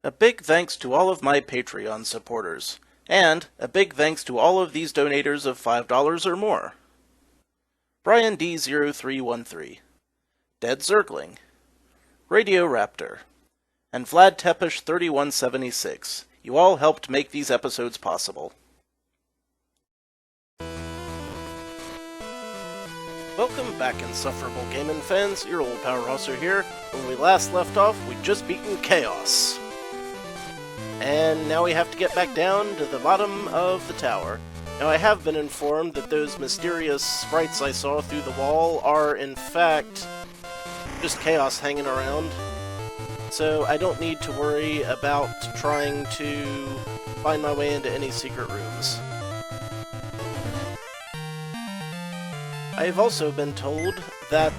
A big thanks to all of my Patreon supporters, and a big thanks to all of these donators of $5 or more. Brian D0313, Dead Zergling, Radio Raptor, and Vlad Tepish 3176. You all helped make these episodes possible. Welcome back, Insufferable Gaming fans. Your old powerhouser here. When we last left off, we'd just beaten Chaos. And now we have to get back down to the bottom of the tower. Now I have been informed that those mysterious sprites I saw through the wall are in fact just Chaos hanging around. So I don't need to worry about trying to find my way into any secret rooms. I've also been told that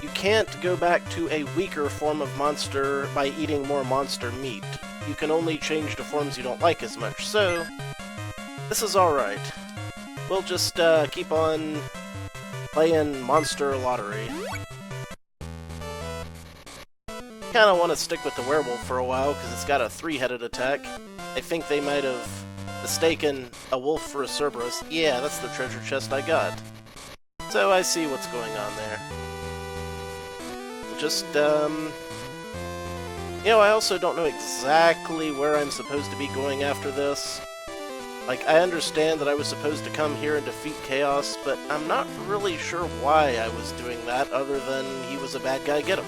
you can't go back to a weaker form of monster by eating more monster meat. You can only change to forms you don't like as much, so this is alright. We'll just keep on playing Monster Lottery. Kinda want to stick with the werewolf for a while, because it's got a three-headed attack. I think they might have mistaken a wolf for a Cerberus. Yeah, that's the treasure chest I got. So I see what's going on there. Just, you know, I also don't know exactly where I'm supposed to be going after this. Like, I understand that I was supposed to come here and defeat Chaos, but I'm not really sure why I was doing that, other than he was a bad guy, get him.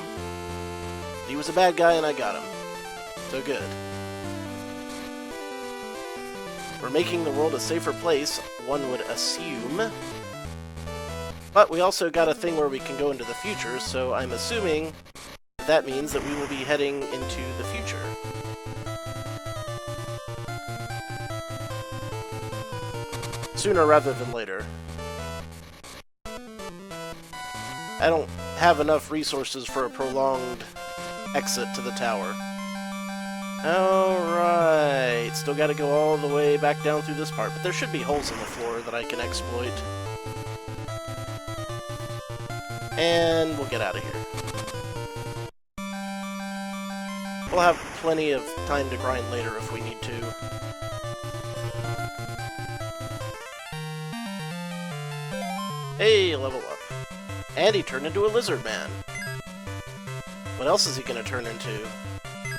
He was a bad guy and I got him. So good. We're making the world a safer place, one would assume. But we also got a thing where we can go into the future, so I'm assuming that means that we will be heading into the future. Sooner rather than later. I don't have enough resources for a prolonged exit to the tower. Alright, still gotta go all the way back down through this part, but there should be holes in the floor that I can exploit. And we'll get out of here. We'll have plenty of time to grind later if we need to. Hey, level up. And he turned into a lizard man. What else is he gonna turn into?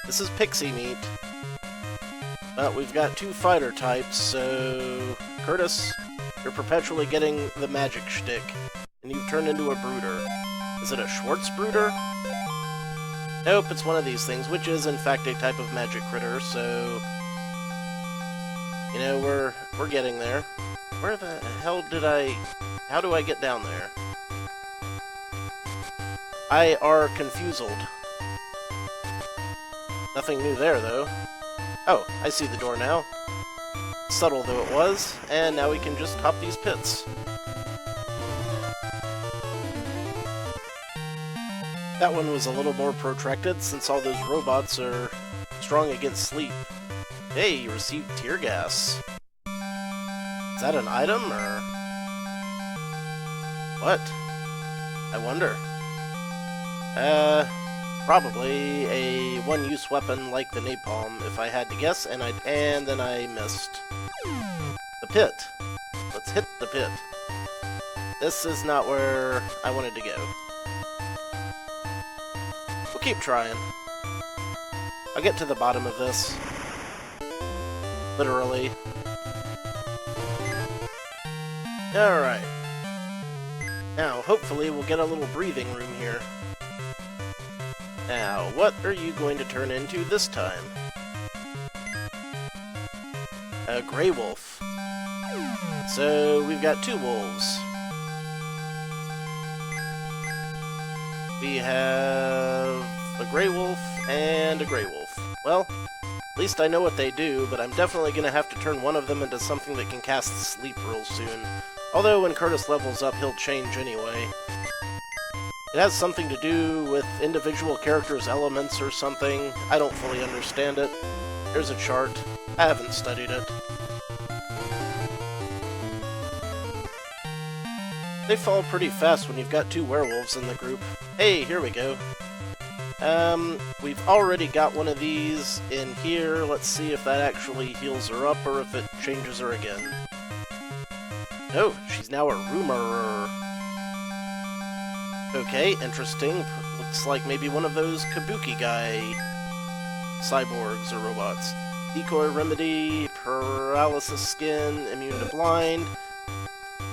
This is pixie meat. But we've got two fighter types, so... Curtis, you're perpetually getting the magic shtick. And you've turned into a brooder. Is it a Schwartz brooder? Nope, it's one of these things, which is in fact a type of magic critter, so... You know, we're getting there. Where the hell did I... How do I get down there? I are confused. Nothing new there, though. Oh, I see the door now. Subtle though it was, and now we can just hop these pits. That one was a little more protracted, since all those robots are strong against sleep. Hey, you received tear gas. Is that an item, or... what? I wonder. Probably a one-use weapon like the napalm, if I had to guess, and then I missed. The pit. Let's hit the pit. This is not where I wanted to go. We'll keep trying. I'll get to the bottom of this. Literally. Alright. Now, hopefully we'll get a little breathing room here. Now, what are you going to turn into this time? A gray wolf. So, we've got two wolves. We have a gray wolf and a gray wolf. Well, at least I know what they do, but I'm definitely going to have to turn one of them into something that can cast sleep real soon. Although when Curtis levels up, he'll change anyway. It has something to do with individual characters' elements or something. I don't fully understand it. There's a chart. I haven't studied it. They fall pretty fast when you've got two werewolves in the group. Hey, here we go. We've already got one of these in here. Let's see if that actually heals her up or if it changes her again. No, she's now a rumor. Okay, interesting. Looks like maybe one of those Kabuki guy cyborgs or robots. Decoy remedy, paralysis skin, immune to blind.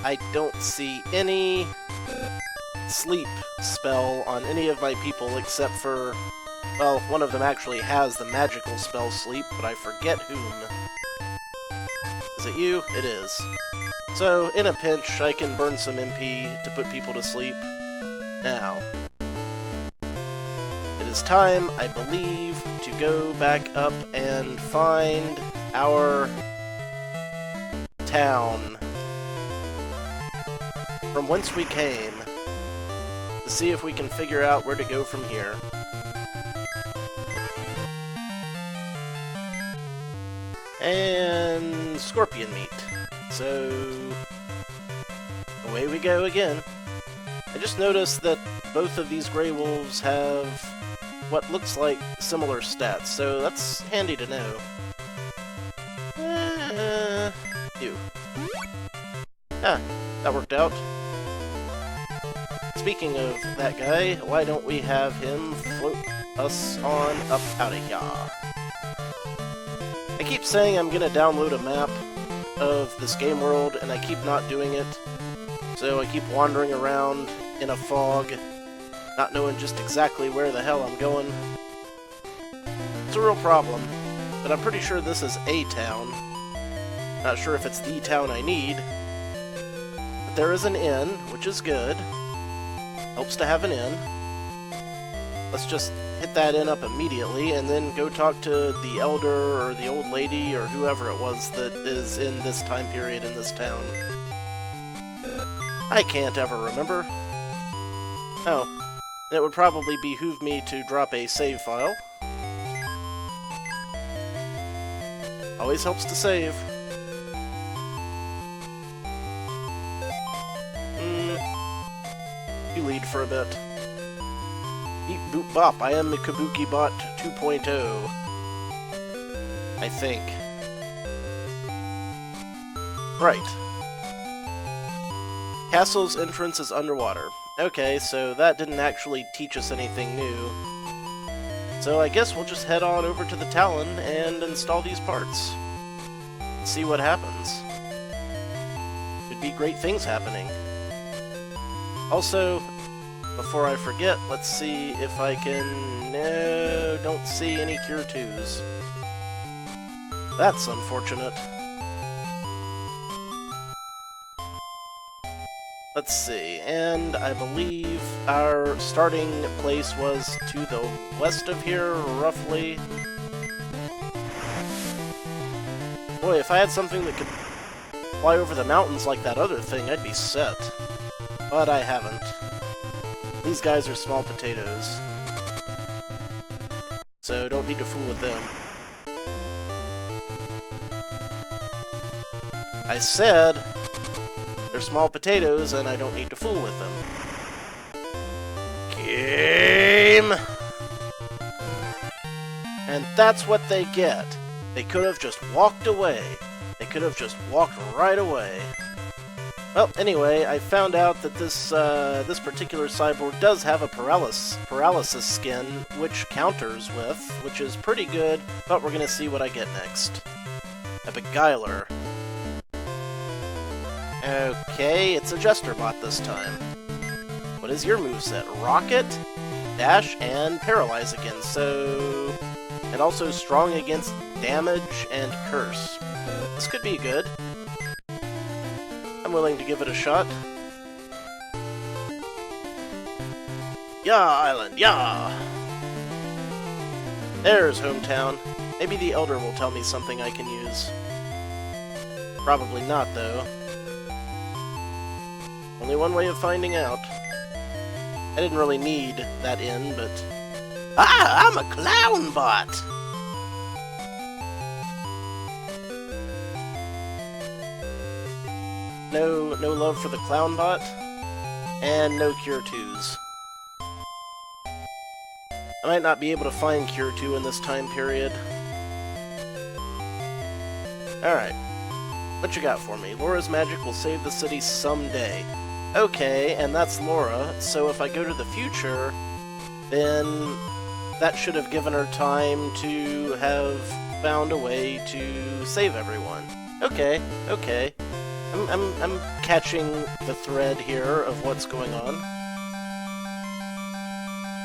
I don't see any sleep spell on any of my people except for, well, one of them actually has the magical spell sleep, but I forget whom. Is it you? It is. So, in a pinch, I can burn some MP to put people to sleep. Now, it is time, I believe, to go back up and find our town from whence we came, to see if we can figure out where to go from here. And scorpion meat. So, away we go again. I just noticed that both of these Grey Wolves have what looks like similar stats, so that's handy to know. Ew. Ah, that worked out. Speaking of that guy, why don't we have him float us on up out of here? I keep saying I'm gonna download a map of this game world, and I keep not doing it. So I keep wandering around in a fog, not knowing just exactly where the hell I'm going. It's a real problem, but I'm pretty sure this is a town. Not sure if it's the town I need. But there is an inn, which is good. Helps to have an inn. Let's just hit that inn up immediately, and then go talk to the elder, or the old lady, or whoever it was that is in this time period in this town. I can't ever remember. Oh, it would probably behoove me to drop a save file. Always helps to save. You lead for a bit. Beep boop bop, I am a Kabuki Bot 2.0. I think. Right. Castle's entrance is underwater. Okay, so that didn't actually teach us anything new. So I guess we'll just head on over to the Talon and install these parts. See what happens. Could be great things happening. Also, before I forget, let's see if I can... No, don't see any Cure 2s. That's unfortunate. Let's see, and I believe our starting place was to the west of here, roughly. Boy, if I had something that could fly over the mountains like that other thing, I'd be set. But I haven't. These guys are small potatoes. So don't need to fool with them. I said they're small potatoes and I don't need to fool with them. Game! And that's what they get. They could have just walked away. They could have just walked right away. Well, anyway, I found out that this particular cyborg does have a paralysis skin, which counters with, which is pretty good, but we're gonna see what I get next. A Beguiler. Okay, it's a Jester Bot this time. What is your moveset? Rocket, Dash, and Paralyze again, so... And also strong against damage and curse. This could be good. I'm willing to give it a shot. Yeah, Island, yeah! There's hometown. Maybe the Elder will tell me something I can use. Probably not, though. Only one way of finding out. I didn't really need that inn, but... Ah, I'm a clown bot! No love for the clown bot, and no Cure 2s. might not be able to find Cure 2 in this time period. Alright. What you got for me? Laura's magic will save the city someday. Okay, and that's Laura, so if I go to the future, then that should have given her time to have found a way to save everyone. Okay, okay. I'm catching the thread here of what's going on.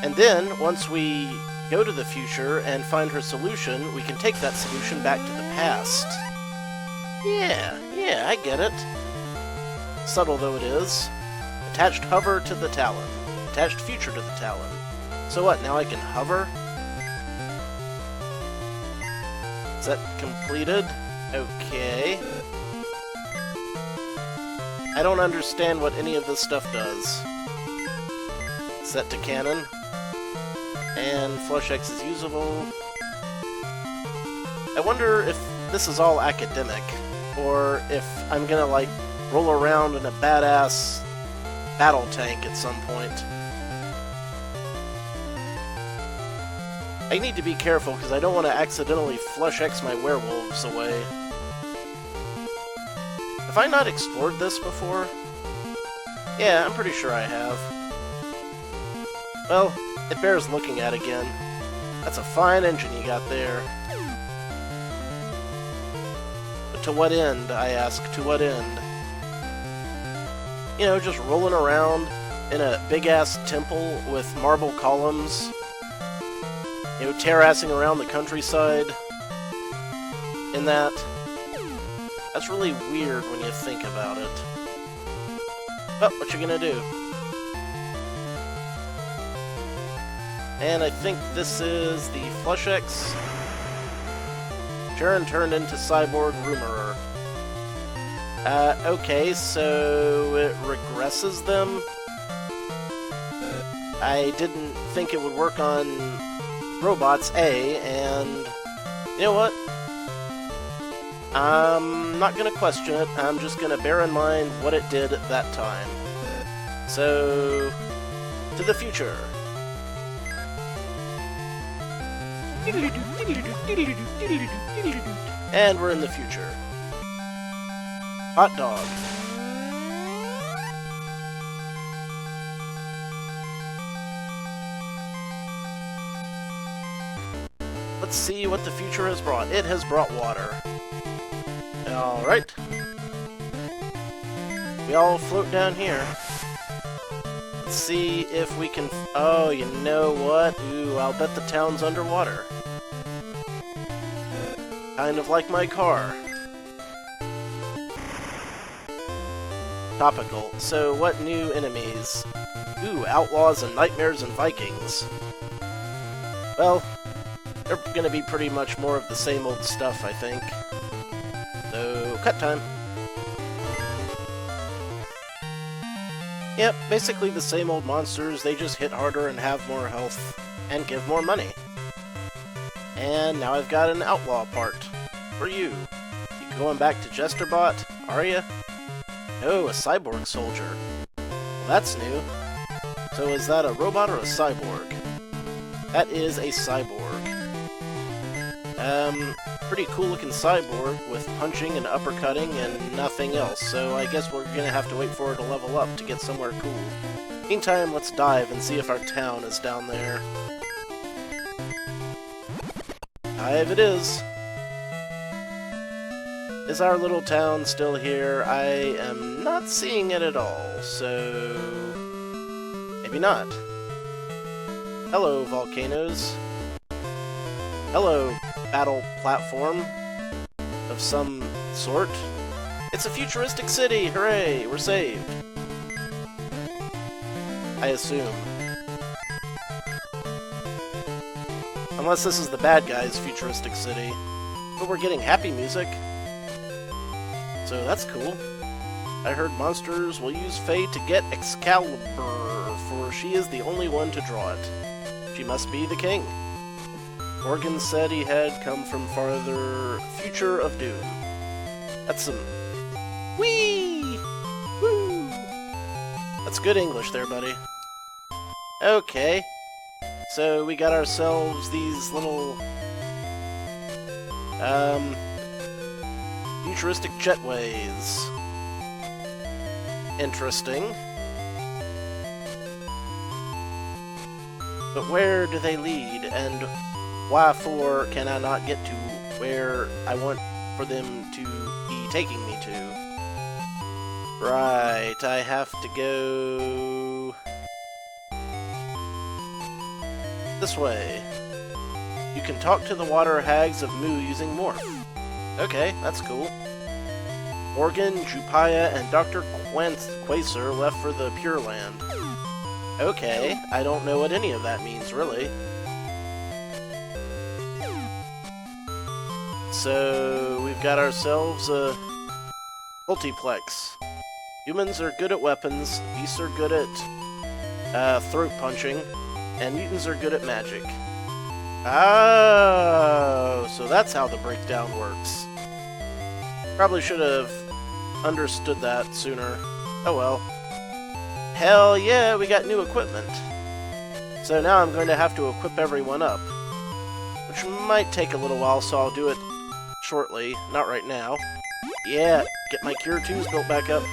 And then, once we go to the future and find her solution, we can take that solution back to the past. Yeah, I get it. Subtle though it is. Attached hover to the Talon. Attached future to the Talon. So what, now I can hover? Is that completed? Okay. I don't understand what any of this stuff does. Set to cannon. And Flush X is usable. I wonder if this is all academic, or if I'm gonna, like, roll around in a badass battle tank at some point. I need to be careful, because I don't want to accidentally Flush X my werewolves away. Have I not explored this before? Yeah, I'm pretty sure I have. Well, it bears looking at again. That's a fine engine you got there. But to what end, I ask, to what end? You know, just rolling around in a big-ass temple with marble columns, you know, terracing around the countryside in that. That's really weird when you think about it. But what you gonna do? And I think this is the Flush X. Sharon turned into Cyborg Rumorer. Okay, so it regresses them. I didn't think it would work on robots, and you know what? I'm not gonna question it, I'm just gonna bear in mind what it did at that time. So, to the future. And we're in the future. Hot dog. Let's see what the future has brought. It has brought water. Alright. We all float down here. Let's see if we can... Oh, you know what? Ooh, I'll bet the town's underwater. Kind of like my car. Topical. So, what new enemies? Ooh, outlaws and nightmares and Vikings. Well, they're gonna be pretty much more of the same old stuff, I think. So, cut time. Yep, basically the same old monsters, they just hit harder and have more health, and give more money. And now I've got an outlaw part for you. You going back to Jesterbot, are ya? Oh, a cyborg soldier. Well, that's new. So is that a robot or a cyborg? That is a cyborg. Pretty cool looking cyborg with punching and uppercutting and nothing else, so I guess we're gonna have to wait for her to level up to get somewhere cool. Meantime, let's dive and see if our town is down there. Dive it is. Is our little town still here? I am not seeing it at all, so... maybe not. Hello, volcanoes. Hello, battle platform of some sort. It's a futuristic city! Hooray! We're saved. I assume. Unless this is the bad guy's futuristic city. But we're getting happy music. So that's cool. I heard monsters will use Faye to get Excalibur, for she is the only one to draw it. She must be the king. Morgan said he had come from farther future of doom. That's some... Whee! Woo! That's good English there, buddy. Okay. So we got ourselves these little futuristic jetways. Interesting. But where do they lead, and why for can I not get to where I want for them to be taking me to? Right, I have to go this way. You can talk to the water hags of Mu using Morph. Okay, that's cool. Morgan, Jupaya, and Dr. Quaser left for the Pure Land. Okay, I don't know what any of that means, really. So, we've got ourselves a multiplex. Humans are good at weapons, beasts are good at throat punching, and mutants are good at magic. Oh, so that's how the breakdown works. Probably should have understood that sooner. Oh well. Hell yeah, we got new equipment. So now I'm going to have to equip everyone up. Which might take a little while, so I'll do it shortly. Not right now. Yeah, get my Cure 2s built back up.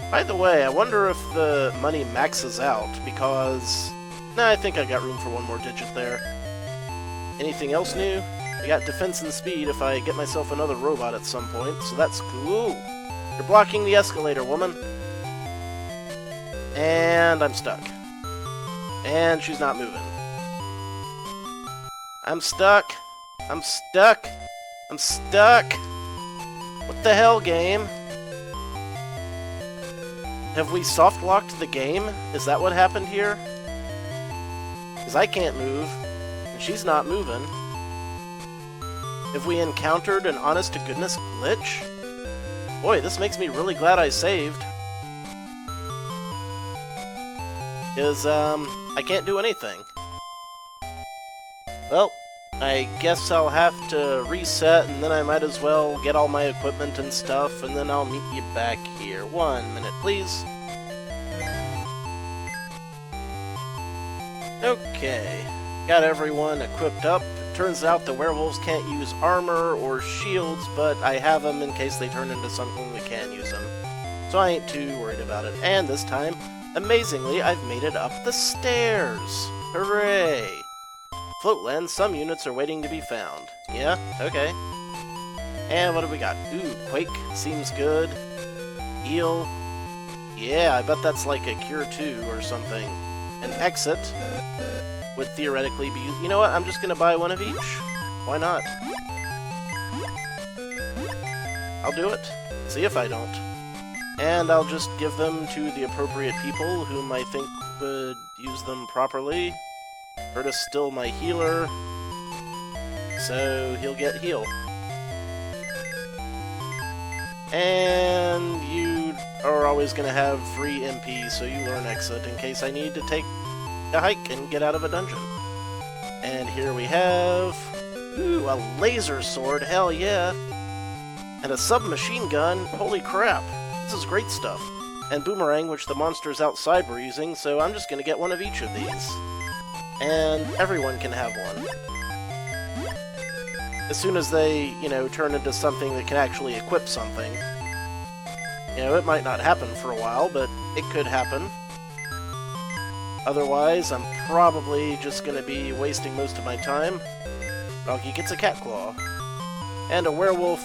By the way, I wonder if the money maxes out, because... Nah, I think I got room for one more digit there. Anything else new? I got defense and speed if I get myself another robot at some point, so that's cool. You're blocking the escalator, woman. And I'm stuck. And she's not moving. I'm stuck. I'm stuck. I'm stuck. What the hell, game? Have we soft-locked the game? Is that what happened here? Because I can't move, and she's not moving. Have we encountered an honest-to-goodness glitch? Boy, this makes me really glad I saved. Because, I can't do anything. Well, I guess I'll have to reset, and then I might as well get all my equipment and stuff, and then I'll meet you back here. 1 minute, please. Okay, got everyone equipped up. Turns out the werewolves can't use armor or shields, but I have them in case they turn into something that can use them. So I ain't too worried about it. And this time, amazingly, I've made it up the stairs. Hooray! Floatland, some units are waiting to be found. Yeah? Okay. And what do we got? Ooh, Quake seems good. Heal. Yeah, I bet that's like a Cure 2 or something. An Exit would theoretically be... You know what? I'm just gonna buy one of each. Why not? I'll do it. See if I don't. And I'll just give them to the appropriate people whom I think would use them properly. Curtis still my healer, so he'll get heal. And you are always going to have free MP, so you learn Exit in case I need to take a hike and get out of a dungeon. And here we have... Ooh, a laser sword, hell yeah! And a submachine gun, holy crap! This is great stuff. And Boomerang, which the monsters outside were using, so I'm just going to get one of each of these. And everyone can have one. As soon as they, you know, turn into something that can actually equip something. You know, it might not happen for a while, but it could happen. Otherwise, I'm probably just going to be wasting most of my time. Doggy gets a cat claw. And a werewolf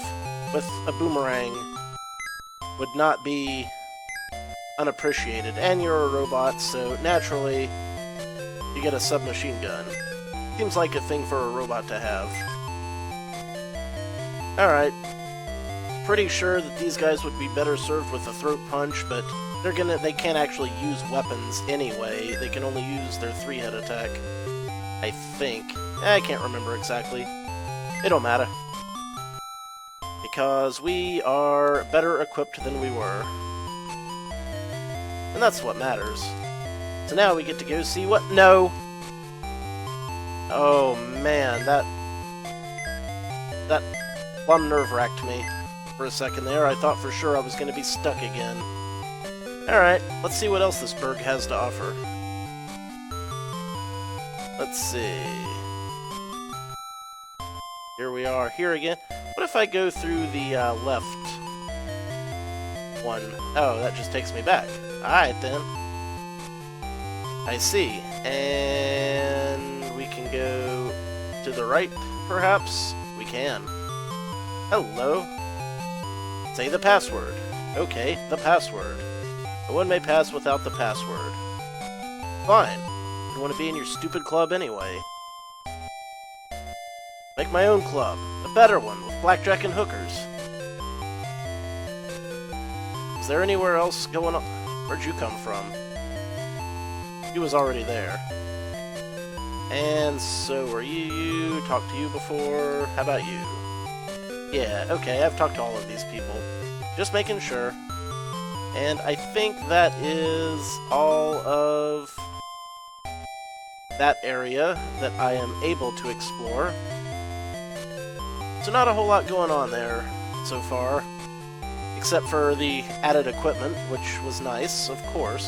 with a boomerang would not be unappreciated. And you're a robot, so naturally... you get a submachine gun. Seems like a thing for a robot to have. Alright. Pretty sure that these guys would be better served with a throat punch, but they can't actually use weapons anyway. They can only use their 3-head attack. I think. I can't remember exactly. It don't matter. Because we are better equipped than we were. And that's what matters. So now we get to go see what... No! Oh, man, that plumb nerve-wracked me for a second there. I thought for sure I was going to be stuck again. Alright, let's see what else this burg has to offer. let's see. Here we are, here again. What if I go through the left one? Oh, that just takes me back. Alright then. I see. And we can go to the right, perhaps? We can. Hello. Say the password. Okay, the password. No one may pass without the password. Fine. I don't want to be in your stupid club anyway. Make my own club. A better one, with blackjack and hookers. Is there anywhere else going on? Where'd you come from? He was already there. And so are you. Talked to you before. How about you? Yeah, okay, I've talked to all of these people. Just making sure. And I think that is all of that area that I am able to explore. So not a whole lot going on there so far, except for the added equipment, which was nice, of course.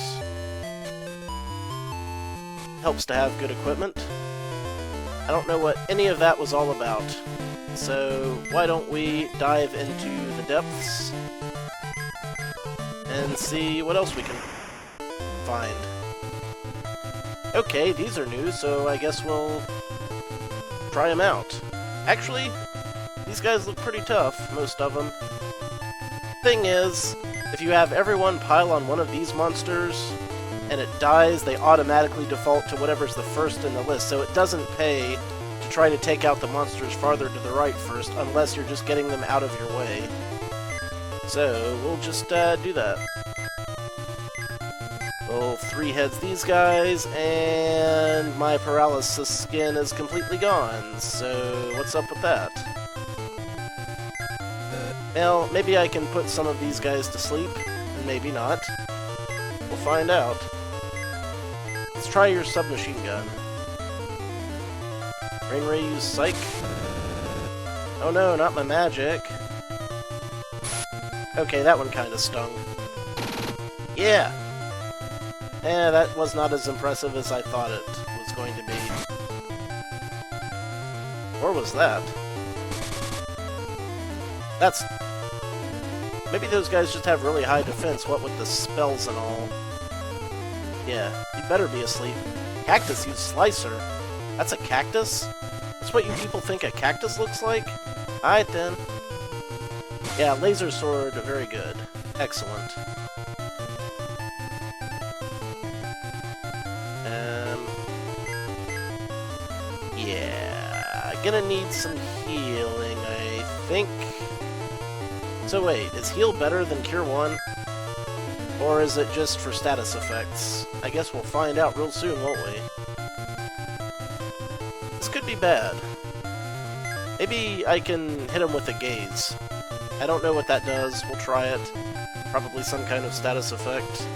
Helps to have good equipment. I don't know what any of that was all about, so why don't we dive into the depths and see what else we can find. Okay, these are new, so I guess we'll try them out. Actually, these guys look pretty tough, most of them. Thing is, if you have everyone pile on one of these monsters, and it dies, they automatically default to whatever's the first in the list, so it doesn't pay to try to take out the monsters farther to the right first, unless you're just getting them out of your way. So, we'll just do that. We'll three heads these guys, and my paralysis skin is completely gone, so what's up with that? Well, maybe I can put some of these guys to sleep, and maybe not. We'll find out. Let's try your submachine gun. Rain Ray use Psych. Oh no, not my magic. Okay, that one kinda stung. Yeah! Eh, that was not as impressive as I thought it was going to be. Or was that? That's... Maybe those guys just have really high defense, what with the spells and all. Yeah, you better be asleep. Cactus use Slicer. That's a cactus? That's what you people think a cactus looks like? Alright then. Yeah, laser sword, very good. Excellent. Yeah, gonna need some healing, I think. So wait, is heal better than Cure 1? Or is it just for status effects? I guess we'll find out real soon, won't we? This could be bad. Maybe I can hit him with a gaze. I don't know what that does, we'll try it. Probably some kind of status effect.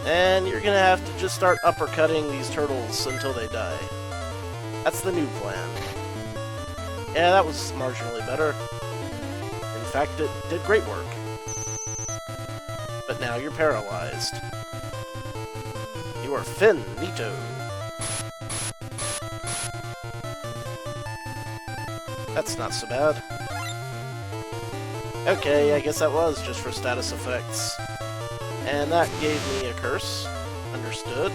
And you're gonna have to just start uppercutting these turtles until they die. That's the new plan. Yeah, that was marginally better. In fact, it did great work. But now you're paralyzed. You are finito. That's not so bad. Okay, I guess that was just for status effects. And that gave me a curse. Understood.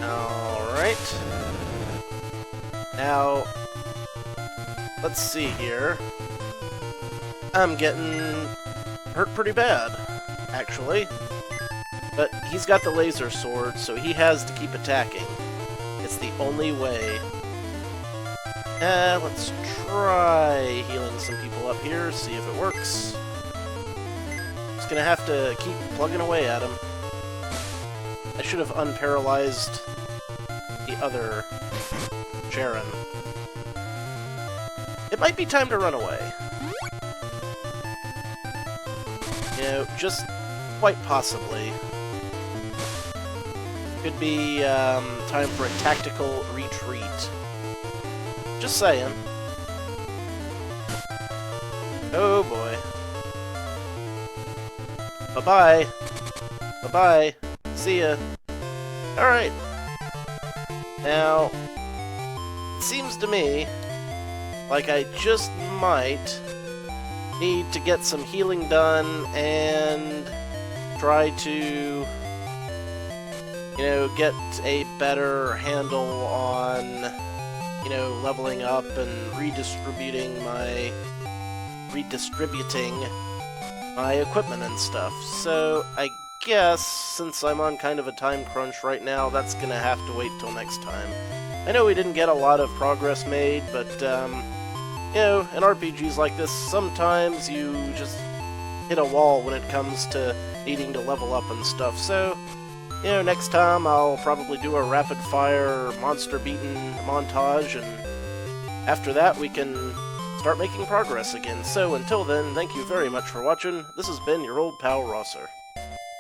Alright. Now, let's see here. I'm getting hurt pretty bad, actually. But he's got the laser sword, so he has to keep attacking. It's the only way. Let's try healing some people up here, see if it works. Just gonna have to keep plugging away at him. I should have unparalyzed the other Sharon. It might be time to run away. You know, just quite possibly. Could be time for a tactical retreat. Just saying. Oh boy. Bye-bye. Bye-bye. See ya. Alright. Now, it seems to me like I just might need to get some healing done and try to, get a better handle on, leveling up and redistributing my equipment and stuff. So I guess, since I'm on kind of a time crunch right now, that's gonna have to wait till next time. I know we didn't get a lot of progress made, but, in RPGs like this, sometimes you just hit a wall when it comes to needing to level up and stuff. So, next time I'll probably do a rapid-fire monster-beaten montage, and after that we can start making progress again. So until then, thank you very much for watching. This has been your old pal Rosser.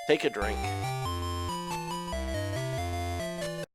Take a drink.